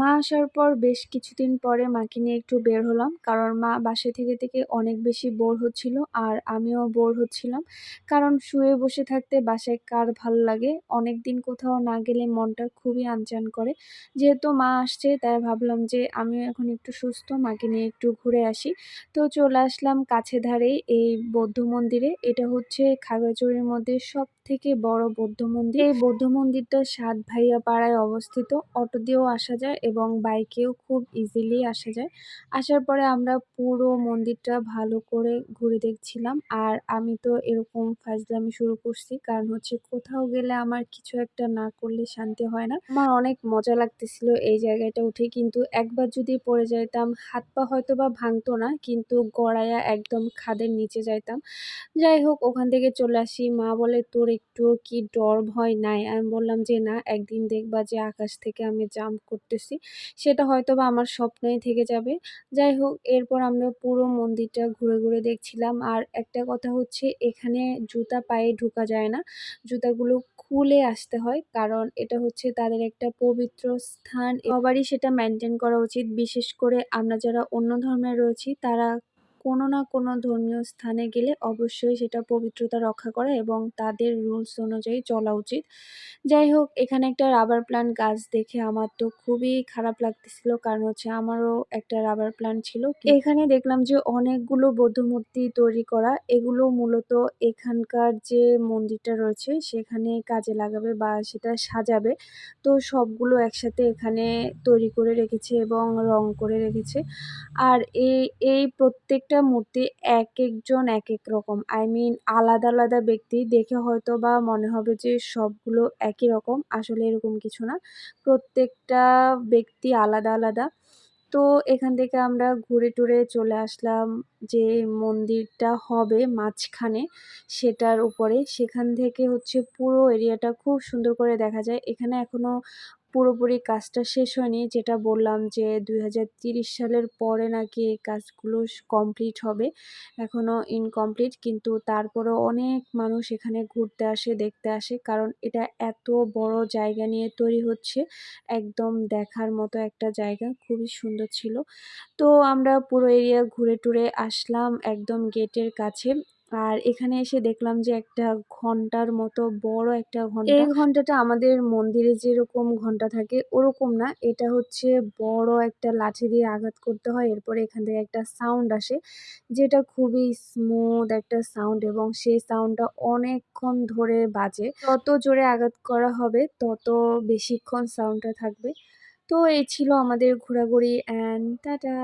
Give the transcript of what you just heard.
মা আসার পর বেশ কিছুদিন পরে মাকে নিয়ে একটু বের হলাম। কারণ মা বাসায় থেকে অনেক বেশি বোর হচ্ছিল। আর আমিও বোর হচ্ছিলাম। কারণ শুয়ে বসে থাকতে বাসায় কার ভালো লাগে? অনেকদিন কোথাও না গেলে মনটা খুবই আনচান করে। যেহেতু মা আসছে তাই ভাবলাম যে আমিও এখন একটু সুস্থ, মাকে নিয়ে একটু ঘুরে আসি। তো চলে আসলাম কাছে ধারেই এই বৌদ্ধ মন্দিরে। এটা হচ্ছে খাগড়াছড়ির মধ্যে সবথেকে বড় বৌদ্ধ মন্দির। এই বৌদ্ধ মন্দিরটা সাতভাইয়া পাড়ায় অবস্থিত। অটো দিয়েও আসা যায় এবং বাইকেও খুব ইজিলি আসা যায়। আসার পরে আমরা পুরো মন্দিরটা ভালো করে ঘুরে দেখছিলাম। আর আমি তো এরকম ফাজলামি শুরু করছি। কারণ হচ্ছে কোথাও গেলে আমার কিছু একটা না করলে শান্তি হয় না। আমার অনেক মজা লাগতেছিল এই জায়গাটা উঠে, কিন্তু একবার যদি পড়ে যাইতাম হাত পা হয়তোবা ভাঙতো না, কিন্তু গড়াইয়া একদম খাদের নিচে যাইতাম। যাই হোক ওখান থেকে চলে আসি। মা বলে, "তোর একটুও কি ডর ভয় নাই?" আমি বললাম যে, "না, একদিন দেখবা যে আকাশ থেকে আমি জাম্প করতেছি। সেটা হয়তোবা আমার স্বপ্নই থেকে যাবে।" যাই হোক এরপর আমরা পুরো মন্দিরটা ঘুরে দেখছিলাম। আর একটা কথা হচ্ছে, এখানে জুতা পায়ে ঢোকা যায় না। জুতাগুলো খুলে আসতে হয়। কারণ এটা হচ্ছে তাদের একটা পবিত্র স্থান। সবারই সেটা মেইনটেইন করা উচিত। বিশেষ করে আমরা যারা অন্য ধর্মের রয়েছি তারা কোনো না কোনো ধর্মীয় স্থানে গেলে অবশ্যই সেটা পবিত্রতা রক্ষা করা এবং তাদের রুলস অনুযায়ী চলা উচিত। যাই হোক এখানে একটা রাবার প্ল্যান্ট গাছ দেখে আমার তো খুবই খারাপ লাগতেছিল। কারণ হচ্ছে আমারও একটা রাবার প্ল্যান্ট ছিল। এখানে দেখলাম যে অনেকগুলো বৌদ্ধ মূর্তি তৈরি করা। এগুলো মূলত এখানকার যে মন্দিরটা রয়েছে সেখানে কাজে লাগাবে বা সেটা সাজাবে। তো সবগুলো একসাথে এখানে তৈরি করে রেখেছে এবং রং করে রেখেছে। আর এই প্রত্যেকটা মূর্তি একেকজন একেক রকম। I mean আলাদা ব্যক্তি। দেখে হয়তোবা মনে হবে যে সবগুলো একই রকম। আসলে এরকম কিছু না। প্রত্যেকটা ব্যক্তি আলাদা। তো এখান থেকে আমরা ঘুরে টুরে চলে আসলাম যে মন্দিরটা হবে মাঝখানে, সেটার উপরে। সেখান থেকে হচ্ছে পুরো এরিয়াটা খুব সুন্দর করে দেখা যায়। এখানে এখনো পুরোপুরি কাজটা শেষ হয়নি। যেটা বললাম যে ২০৩০ সালের পরে নাকি এই কাজগুলো কমপ্লিট হবে। এখনো ইনকমপ্লিট, কিন্তু তারপরেও অনেক মানুষ এখানে ঘুরতে আসে, দেখতে আসে। কারণ এটা এত বড় জায়গা নিয়ে তৈরি হচ্ছে। একদম দেখার মতো একটা জায়গা। খুবই সুন্দর ছিল। তো আমরা পুরো এরিয়া ঘুরে টুরে আসলাম একদম গেটের কাছে। আর এখানে এসে দেখলাম যে একটা ঘন্টার মতো বড় একটা ঘন্টা। এই ঘন্টাটা আমাদের মন্দিরে যেরকম ঘন্টা থাকে ওরকম না। এটা হচ্ছে বড় একটা লাঠি দিয়ে আঘাত করতে হয়। এরপরে এখান থেকে একটা সাউন্ড আসে, যেটা খুবই স্মুথ একটা সাউন্ড এবং সেই সাউন্ডটা অনেকক্ষণ ধরে বাজে। যত জোরে আঘাত করা হবে তত বেশিক্ষণ সাউন্ডটা থাকবে। তো এই ছিল আমাদের ঘোরাঘুরি অ্যান্ড টাটা।